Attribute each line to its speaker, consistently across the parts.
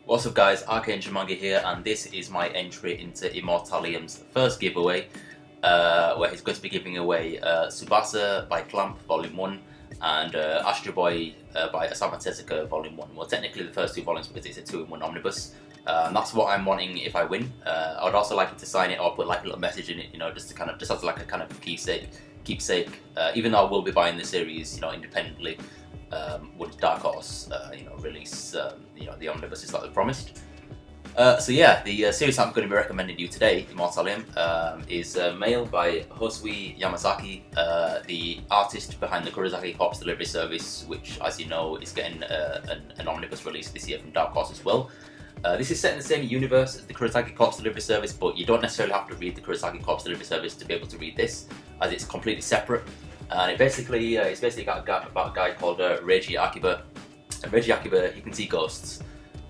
Speaker 1: What's up guys, ArchAngel Manga here, and this is my entry into Immortallium's first giveaway, where he's going to be giving away Tsubasa by Clamp Volume 1 and Astro Boy by Osamu Tezuka Volume 1. Well, technically the first two volumes because it's a 2-in-1 omnibus. And that's what I'm wanting if I win. I would also like you to sign it or put like a little message in it, you know, just as like a kind of keepsake. Even though I will be buying the series, you know, independently. Once Dark Horse, release, the omnibuses that they promised. So yeah, the series I'm going to be recommending you today, Immortallium, is Mail by Hosui Yamazaki, the artist behind the Kurosaki Corpse Delivery Service, which, as you know, is getting an omnibus release this year from Dark Horse as well. This is set in the same universe as the Kurosaki Corpse Delivery Service, but you don't necessarily have to read the Kurosaki Corpse Delivery Service to be able to read this, as it's completely separate. And it's basically got about a guy called Reiji Akiba. And Reiji Akiba, he can see ghosts.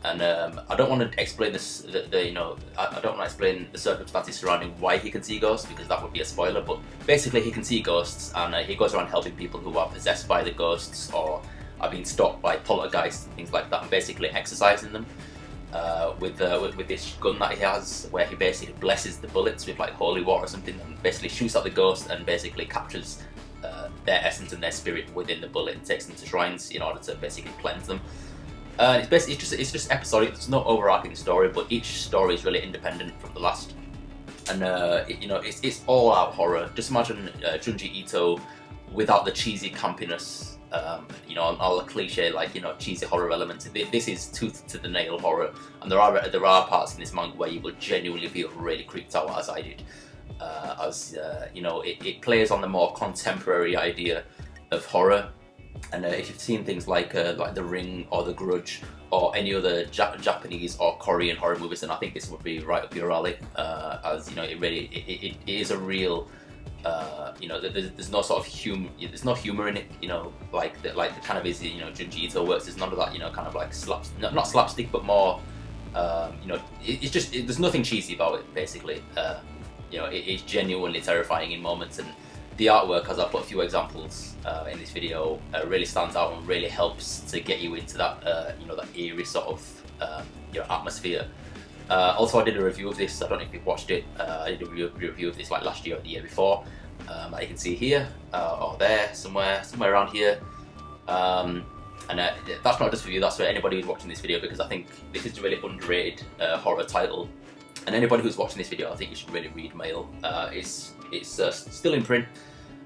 Speaker 1: And I don't want to explain this. I don't want to explain the circumstances surrounding why he can see ghosts because that would be a spoiler. But basically, he can see ghosts, and he goes around helping people who are possessed by the ghosts or are being stalked by poltergeists and things like that, and basically exorcising them with this gun that he has, where he basically blesses the bullets with like holy water or something, and basically shoots at the ghost and basically captures their essence and their spirit within the bullet and takes them to shrines in order to basically cleanse them. It's just episodic. There's no overarching story, but each story is really independent from the last. And it's all out horror. Just imagine Junji Ito without the cheesy campiness, all the cliche cheesy horror elements. This is tooth to the nail horror, and there are parts in this manga where you will genuinely feel really creeped out, as I did. It plays on the more contemporary idea of horror, and if you've seen things like The Ring or The Grudge or any other Japanese or Korean horror movies, then I think this would be right up your alley. It is a real, there's no sort of humor. There's no humor in it, like the kind of is Junji Ito works. There's none of that, kind of like not slapstick, but more, there's nothing cheesy about it basically. It is genuinely terrifying in moments, and the artwork, as I put a few examples in this video, really stands out and really helps to get you into that, that eerie sort of atmosphere. Also, I did a review of this. I don't know if you've watched it. I did a review of this like last year or the year before. You can see here or there, somewhere around here. That's not just for you. That's for anybody who's watching this video, because I think this is a really underrated horror title. And anybody who's watching this video, I think you should really read Mail. It's still in print.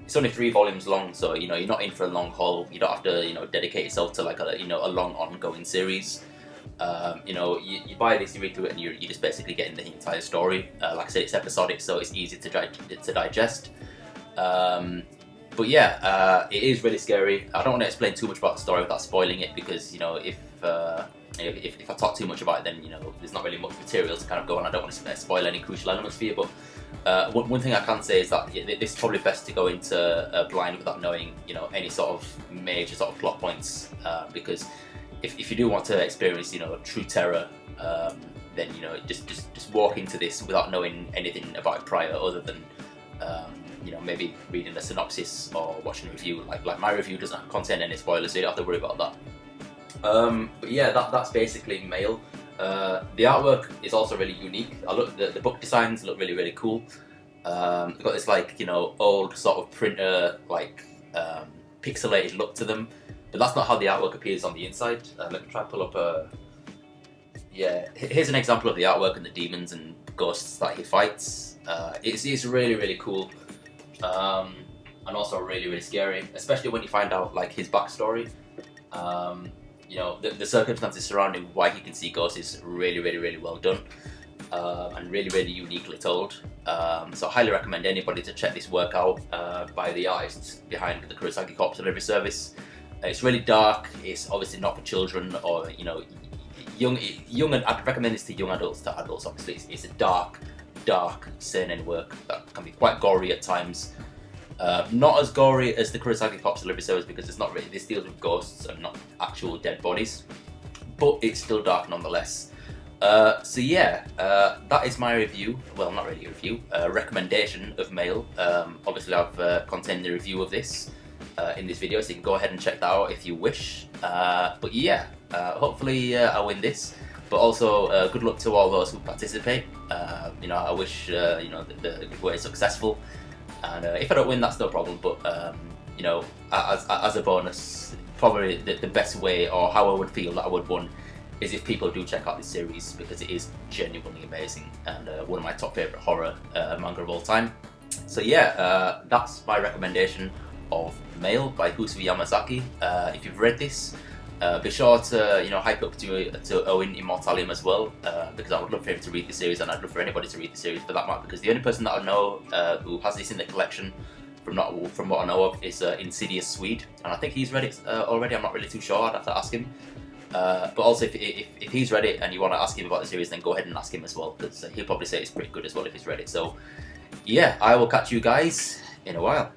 Speaker 1: It's only 3 volumes long, so you're not in for a long haul. You don't have to dedicate yourself to like a long ongoing series. You buy this, you read through it, and you're just basically getting the entire story. Like I said, it's episodic, so it's easy to digest. But yeah, it is really scary. I don't want to explain too much about the story without spoiling it, because if I talk too much about it, then there's not really much material to kind of go on. I don't want to spoil any crucial elements for you, but one thing I can say is that this is probably best to go into blind without knowing any sort of major sort of plot points, because if you do want to experience true terror, then just walk into this without knowing anything about it prior, other than maybe reading a synopsis or watching a review. Like my review doesn't contain any spoilers, so you don't have to worry about that. But yeah, that's basically Mail. The artwork is also really unique. The book designs look really cool. They've got this old sort of printer pixelated look to them, but that's not how the artwork appears on the inside. Let me try to pull up yeah, here's an example of the artwork and the demons and ghosts that he fights. It's really cool, and also really scary, especially when you find out his backstory. The circumstances surrounding why he can see ghosts is really well done, and really uniquely told. So I highly recommend anybody to check this work out by the artists behind the Kurosaki Corpse Delivery Service. It's really dark. It's obviously not for children or young. I'd recommend this to young adults, to adults. Obviously, it's a dark seinen work that can be quite gory at times. Not as gory as the Kurosaki Corpse Delivery Service, because it's not really, this deals with ghosts and not actual dead bodies, but it's still dark nonetheless. So yeah, that is my review. Well, not really a review, recommendation of Mail. Obviously I've contained the review of this in this video, so you can go ahead and check that out if you wish. But yeah, hopefully I win this. But also, good luck to all those who participate. You know, I wish you know the giveaway is successful, and if I don't win, that's no problem. But you know, as a bonus, probably the best way, or how I would feel that I would win, is if people do check out this series, because it is genuinely amazing and one of my top favorite horror manga of all time. So yeah, that's my recommendation of Mail by Kusubi Yamazaki. If you've read this, be sure to hype up to Owen Immortallium as well, because I would love for him to read the series, and I'd love for anybody to read the series for that matter. Because the only person that I know who has this in the collection, from what I know of, is Insidious Swede, and I think he's read it already. I'm not really too sure. I'd have to ask him. But also, if he's read it and you want to ask him about the series, then go ahead and ask him as well, because he'll probably say it's pretty good as well if he's read it. So yeah, I will catch you guys in a while.